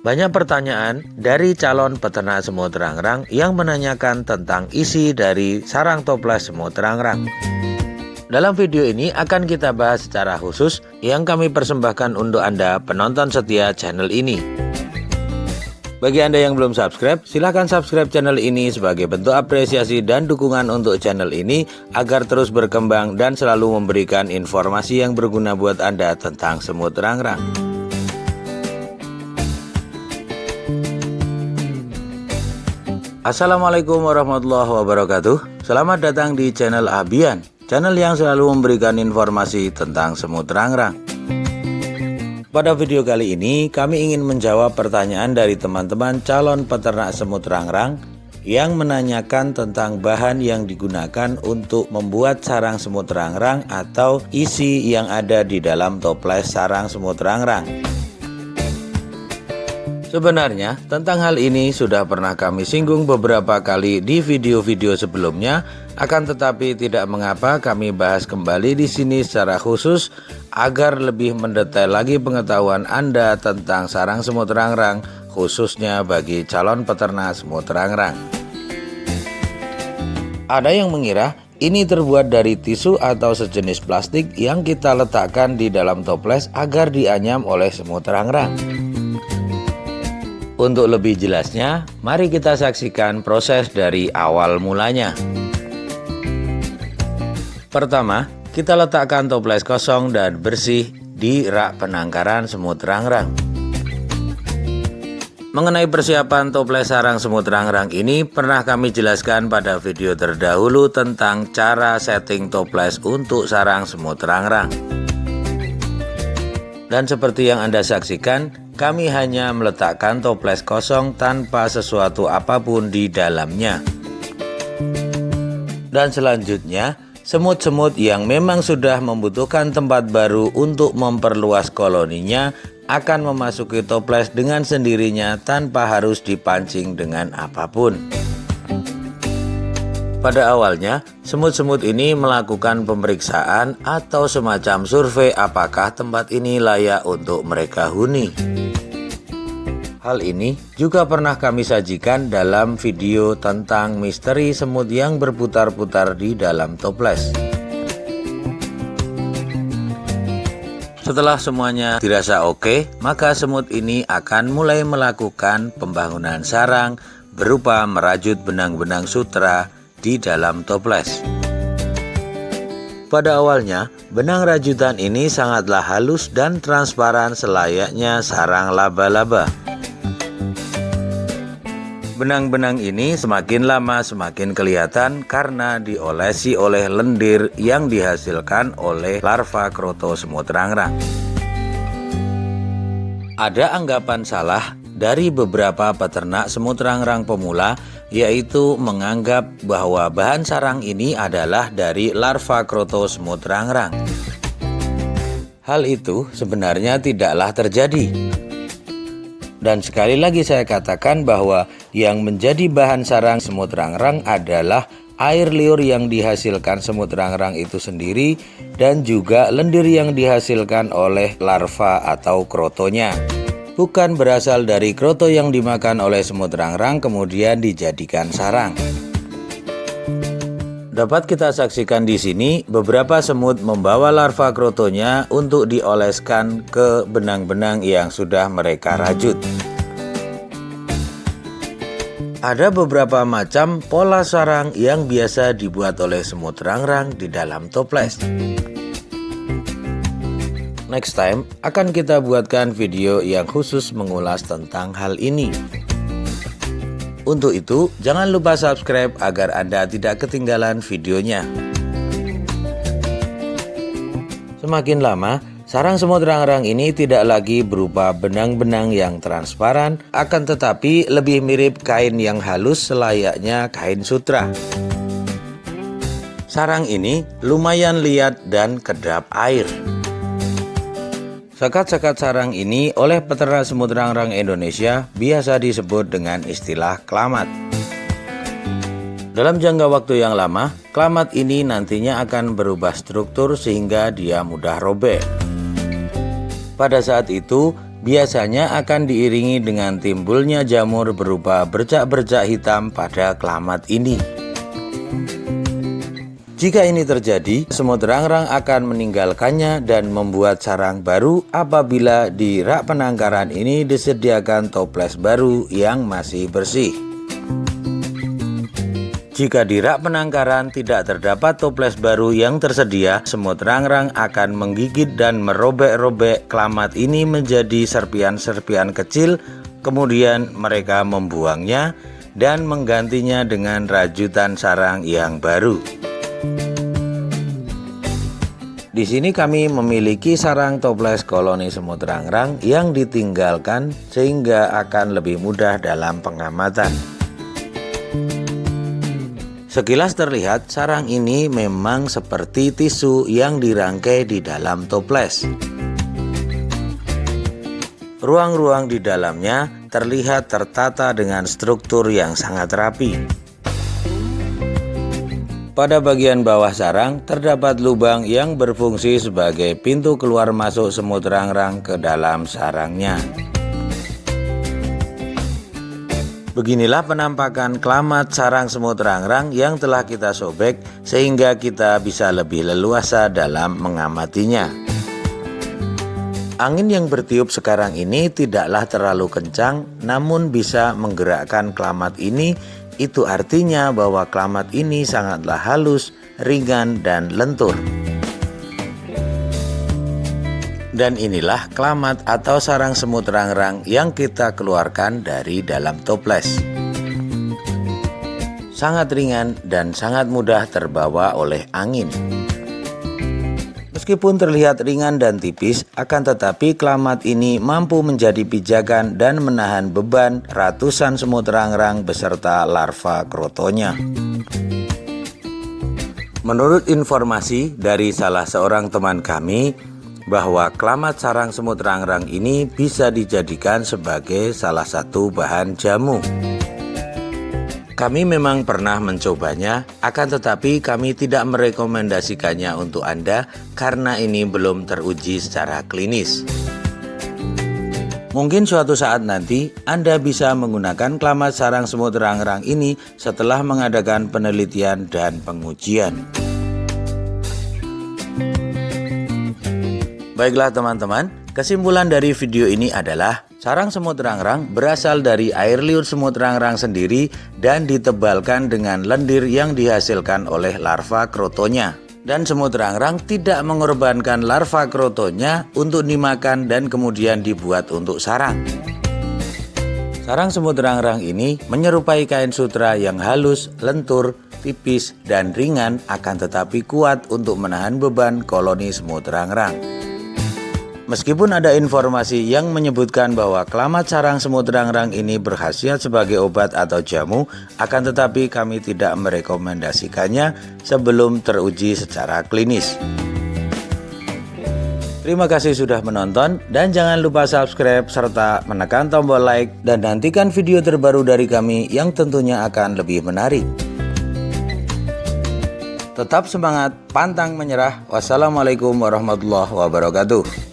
Banyak pertanyaan dari calon peternak semut rangrang yang menanyakan tentang isi dari sarang toples semut rangrang. Dalam video ini akan kita bahas secara khusus yang kami persembahkan untuk Anda penonton setia channel ini. Bagi Anda yang belum subscribe, silahkan subscribe channel ini sebagai bentuk apresiasi dan dukungan untuk channel ini agar terus berkembang dan selalu memberikan informasi yang berguna buat Anda tentang semut rangrang. Assalamualaikum warahmatullahi wabarakatuh. Selamat datang di channel Abian, channel yang selalu memberikan informasi tentang semut rangrang. Pada video kali ini kami ingin menjawab pertanyaan dari teman-teman calon peternak semut rangrang yang menanyakan tentang bahan yang digunakan untuk membuat sarang semut rangrang atau isi yang ada di dalam toples sarang semut rangrang. Sebenarnya tentang hal ini sudah pernah kami singgung beberapa kali di video-video sebelumnya, akan tetapi tidak mengapa kami bahas kembali di sini secara khusus agar lebih mendetail lagi pengetahuan Anda tentang sarang semut rangrang, khususnya bagi calon peternak semut rangrang. Ada yang mengira ini terbuat dari tisu atau sejenis plastik yang kita letakkan di dalam toples agar dianyam oleh semut rangrang. Untuk lebih jelasnya, mari kita saksikan proses dari awal mulanya. Pertama, kita letakkan toples kosong dan bersih di rak penangkaran semut rangrang. Mengenai persiapan toples sarang semut rangrang ini pernah kami jelaskan pada video terdahulu tentang cara setting toples untuk sarang semut rangrang. Dan seperti yang Anda saksikan, kami hanya meletakkan toples kosong tanpa sesuatu apapun di dalamnya. Dan selanjutnya, semut-semut yang memang sudah membutuhkan tempat baru untuk memperluas koloninya akan memasuki toples dengan sendirinya tanpa harus dipancing dengan apapun. Pada awalnya, semut-semut ini melakukan pemeriksaan atau semacam survei apakah tempat ini layak untuk mereka huni. Hal ini juga pernah kami sajikan dalam video tentang misteri semut yang berputar-putar di dalam toples. Setelah semuanya dirasa oke, maka semut ini akan mulai melakukan pembangunan sarang berupa merajut benang-benang sutra di dalam toples. Pada awalnya, benang rajutan ini sangatlah halus dan transparan selayaknya sarang laba-laba. Benang-benang ini semakin lama semakin kelihatan karena diolesi oleh lendir yang dihasilkan oleh larva kroto semut rangrang. Ada anggapan salah dari beberapa peternak semut rangrang pemula, yaitu menganggap bahwa bahan sarang ini adalah dari larva kroto semut rangrang. Hal itu sebenarnya tidaklah terjadi. Dan sekali lagi saya katakan bahwa yang menjadi bahan sarang semut rangrang adalah air liur yang dihasilkan semut rangrang itu sendiri dan juga lendir yang dihasilkan oleh larva atau krotonya. Bukan berasal dari kroto yang dimakan oleh semut rangrang kemudian dijadikan sarang. Dapat kita saksikan di sini beberapa semut membawa larva krotonya untuk dioleskan ke benang-benang yang sudah mereka rajut. Ada beberapa macam pola sarang yang biasa dibuat oleh semut rangrang di dalam toples. Next time akan kita buatkan video yang khusus mengulas tentang hal ini. Untuk itu, jangan lupa subscribe agar Anda tidak ketinggalan videonya. Semakin lama, sarang semut rangrang ini tidak lagi berupa benang-benang yang transparan, akan tetapi lebih mirip kain yang halus selayaknya kain sutra. Sarang ini lumayan liat dan kedap air. Sekat-sekat sarang ini oleh peternak semut rangrang Indonesia biasa disebut dengan istilah kelamat. Dalam jangka waktu yang lama, kelamat ini nantinya akan berubah struktur sehingga dia mudah robek. Pada saat itu, biasanya akan diiringi dengan timbulnya jamur berupa bercak-bercak hitam pada kelamat ini. Jika ini terjadi, semut rangrang akan meninggalkannya dan membuat sarang baru apabila di rak penangkaran ini disediakan toples baru yang masih bersih. Jika di rak penangkaran tidak terdapat toples baru yang tersedia, semut rangrang akan menggigit dan merobek-robek kelamat ini menjadi serpian-serpian kecil, kemudian mereka membuangnya dan menggantinya dengan rajutan sarang yang baru. Di sini kami memiliki sarang toples koloni semut rangrang yang ditinggalkan sehingga akan lebih mudah dalam pengamatan. Sekilas terlihat sarang ini memang seperti tisu yang dirangkai di dalam toples. Ruang-ruang di dalamnya terlihat tertata dengan struktur yang sangat rapi. Pada bagian bawah sarang terdapat lubang yang berfungsi sebagai pintu keluar masuk semut rangrang ke dalam sarangnya. Beginilah penampakan kelamat sarang semut rangrang yang telah kita sobek sehingga kita bisa lebih leluasa dalam mengamatinya. Angin yang bertiup sekarang ini tidaklah terlalu kencang, namun bisa menggerakkan kelamat ini. Itu artinya bahwa kelamat ini sangatlah halus, ringan, dan lentur. Dan inilah kelamat atau sarang semut rangrang yang kita keluarkan dari dalam toples. Sangat ringan dan sangat mudah terbawa oleh angin. Meskipun terlihat ringan dan tipis, akan tetapi kelamat ini mampu menjadi pijakan dan menahan beban ratusan semut rangrang beserta larva krotonya. Menurut informasi dari salah seorang teman kami, bahwa kelamat sarang semut rangrang ini bisa dijadikan sebagai salah satu bahan jamu. Kami memang pernah mencobanya, akan tetapi kami tidak merekomendasikannya untuk Anda karena ini belum teruji secara klinis. Mungkin suatu saat nanti Anda bisa menggunakan kelamat sarang semut rangrang ini setelah mengadakan penelitian dan pengujian. Baiklah teman-teman, kesimpulan dari video ini adalah sarang semut rangrang berasal dari air liur semut rangrang sendiri dan ditebalkan dengan lendir yang dihasilkan oleh larva krotonya. Dan semut rangrang tidak mengorbankan larva krotonya untuk dimakan dan kemudian dibuat untuk sarang. Sarang semut rangrang ini menyerupai kain sutra yang halus, lentur, tipis, dan ringan akan tetapi kuat untuk menahan beban koloni semut rangrang. Meskipun ada informasi yang menyebutkan bahwa kelamat sarang semut rangrang ini berkhasiat sebagai obat atau jamu, akan tetapi kami tidak merekomendasikannya sebelum teruji secara klinis. Terima kasih sudah menonton dan jangan lupa subscribe serta menekan tombol like dan nantikan video terbaru dari kami yang tentunya akan lebih menarik. Tetap semangat, pantang menyerah. Wassalamualaikum warahmatullahi wabarakatuh.